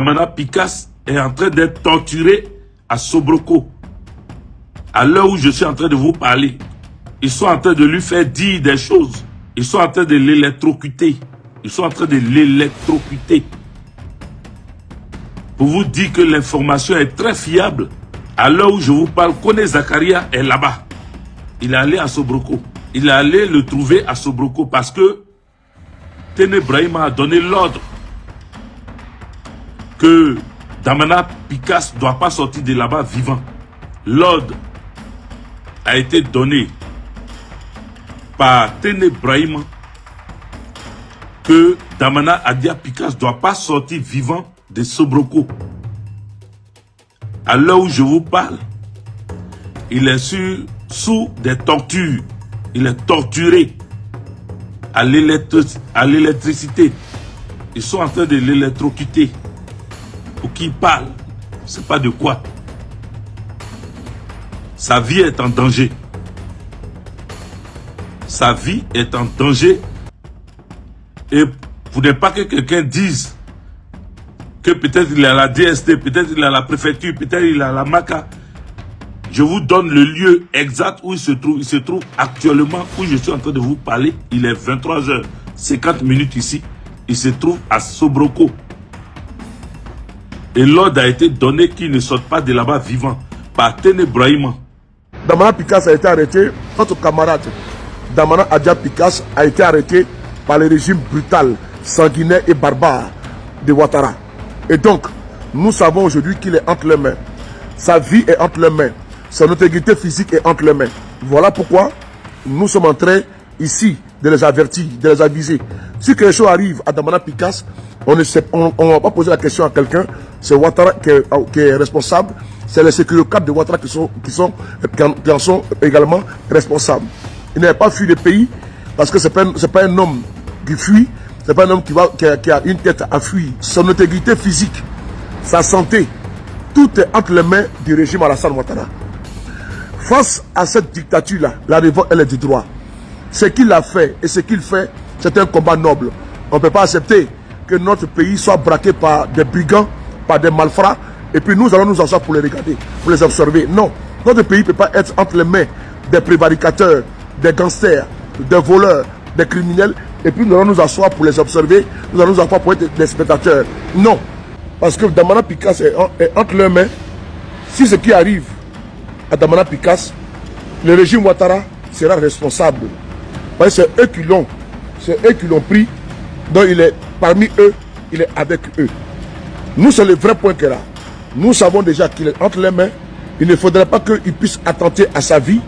Damana Picasse est en train d'être torturé à Sobroko. À l'heure où je suis en train de vous parler, ils sont en train de lui faire dire des choses. Ils sont en train de l'électrocuter. Ils sont en train de l'électrocuter. Pour vous dire que l'information est très fiable. À l'heure où je vous parle, Kone Zakaria est là-bas. Il est allé à Sobroko. Il est allé le trouver à Sobroko parce que Tene Brahima a donné l'ordre que Damana Picasse ne doit pas sortir de là-bas vivant. L'ordre a été donné par Tene Brahima que Damana Adia Picasse ne doit pas sortir vivant de Sobroko. À l'heure où je vous parle, il est sous des tortures. Il est torturé à l'électricité. Ils sont en train de l'électrocuter. Pour qu'il parle, c'est pas de quoi. Sa vie est en danger. Sa vie est en danger. Et pour ne pas que quelqu'un dise que peut-être il est à la DST, peut-être il est à la préfecture, peut-être il est à la MACA. Je vous donne le lieu exact où il se trouve. Il se trouve actuellement où je suis en train de vous parler. Il est 23h50 ici. Il se trouve à Sobroko. Et l'ordre a été donné qu'il ne sorte pas de là-bas vivant par Tene Brahima. Damana Picasse a été arrêté. Notre camarade Damana Adia Picasse a été arrêté par le régime brutal, sanguinaire et barbare de Ouattara. Et donc, nous savons aujourd'hui qu'il est entre les mains. Sa vie est entre les mains. Son intégrité physique est entre les mains. Voilà pourquoi nous sommes en train ici de les avertir, de les aviser. Si quelque chose arrive à Damana Picasse, on ne va pas poser la question à quelqu'un. C'est Ouattara qui est responsable. C'est les sécurités de Ouattara qui en sont également responsables. Il n'a pas fui le pays parce que ce n'est pas un homme qui fuit. Ce n'est pas un homme qui a une tête à fuir. Son intégrité physique, sa santé, tout est entre les mains du régime Alassane Ouattara. Face à cette dictature-là, la révolte, elle est du droit. Ce qu'il a fait et ce qu'il fait, c'est un combat noble. On ne peut pas accepter que notre pays soit braqué par des brigands, par des malfrats, et puis nous allons nous asseoir pour les regarder, pour les observer. Non, notre pays ne peut pas être entre les mains des prévaricateurs, des gangsters, des voleurs, des criminels, et puis nous allons nous asseoir pour les observer, nous allons nous asseoir pour être des spectateurs. Non, parce que Damana Picasse est entre leurs mains. Si ce qui arrive à Damana Picasse, le régime Ouattara sera responsable. Parce que c'est eux qui l'ont pris, donc il est parmi eux, il est avec eux. Nous, c'est le vrai point qu'il y a. Nous savons déjà qu'il est entre les mains. Il ne faudrait pas qu'il puisse attenter à sa vie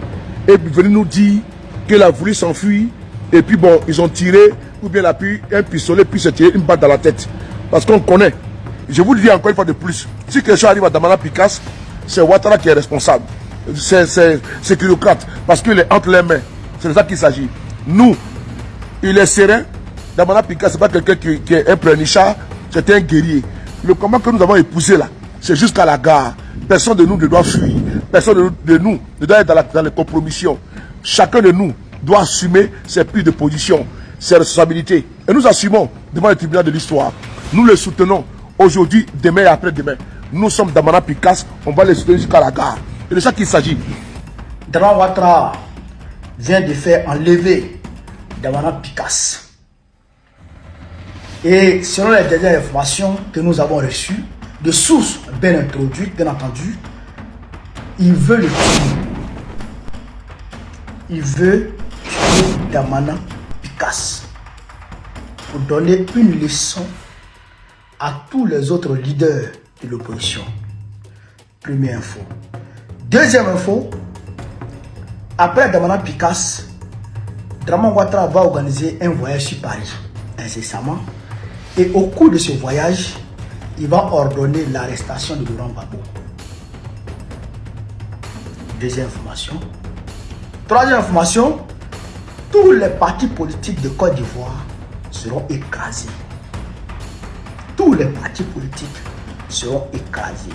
et venir nous dire qu'il a voulu s'enfuir. Et puis bon, ils ont tiré, ou bien un pistolet, puis se tiré une balle dans la tête. Parce qu'on connaît. Je vous le dis encore une fois de plus. Si quelque chose arrive à Damana Picasse, c'est Ouattara qui est responsable. C'est Curiocrate. Parce qu'il est entre les mains. C'est de ça qu'il s'agit. Nous, il est serein. Damana Picasse, ce n'est pas quelqu'un qui est un pleurnichard, c'est un guerrier. Le combat que nous avons épousé là, c'est jusqu'à la gare. Personne de nous ne doit fuir. Personne de nous ne doit être dans les compromissions. Chacun de nous doit assumer ses prises de position, ses responsabilités. Et nous assumons devant le tribunal de l'histoire. Nous le soutenons aujourd'hui, demain et après-demain. Nous sommes Damana Picasse, on va les soutenir jusqu'à la gare. C'est de ça qu'il s'agit. Damana Ouattara vient de faire enlever Damana Picasse. Et selon les dernières informations que nous avons reçues, de sources bien introduites, bien entendu, il veut le tuer. Il veut tuer Damana Picasse pour donner une leçon à tous les autres leaders de l'opposition. Première info. Deuxième info, après Damana Picasse, Damana Ouattara va organiser un voyage sur Paris incessamment. Et au cours de ce voyage, il va ordonner l'arrestation de Laurent Gbagbo. Deuxième information. Troisième information, tous les partis politiques de Côte d'Ivoire seront écrasés. Tous les partis politiques seront écrasés.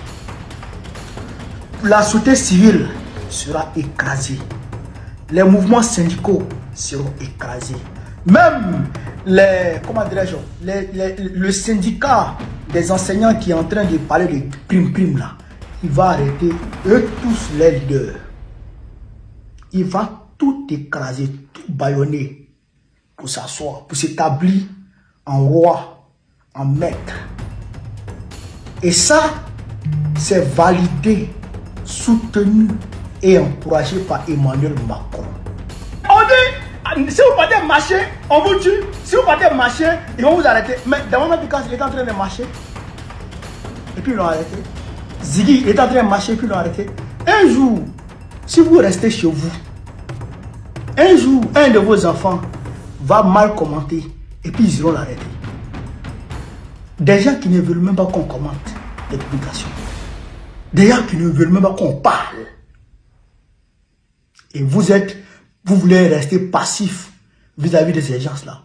La société civile sera écrasée. Les mouvements syndicaux seront écrasés. Même le syndicat des enseignants qui est en train de parler de prime là, il va arrêter eux tous les leaders. Il va tout écraser, tout bâillonner pour s'asseoir, pour s'établir en roi, en maître. Et ça, c'est validé, soutenu et encouragé par Emmanuel Macron. On dit, si vous partez marcher, on vous tue. Si vous partez marcher, ils vont vous arrêter. Mais Damana Picasse, il est en train de marcher. Et puis ils l'ont arrêté. Ziggy, il est en train de marcher, et puis ils l'ont arrêté. Un jour, si vous restez chez vous, un jour, un de vos enfants va mal commenter, et puis ils iront l'arrêter. Des gens qui ne veulent même pas qu'on commente les publications. Des gens qui ne veulent même pas qu'on parle. Et vous voulez rester passif vis-à-vis de ces gens-là.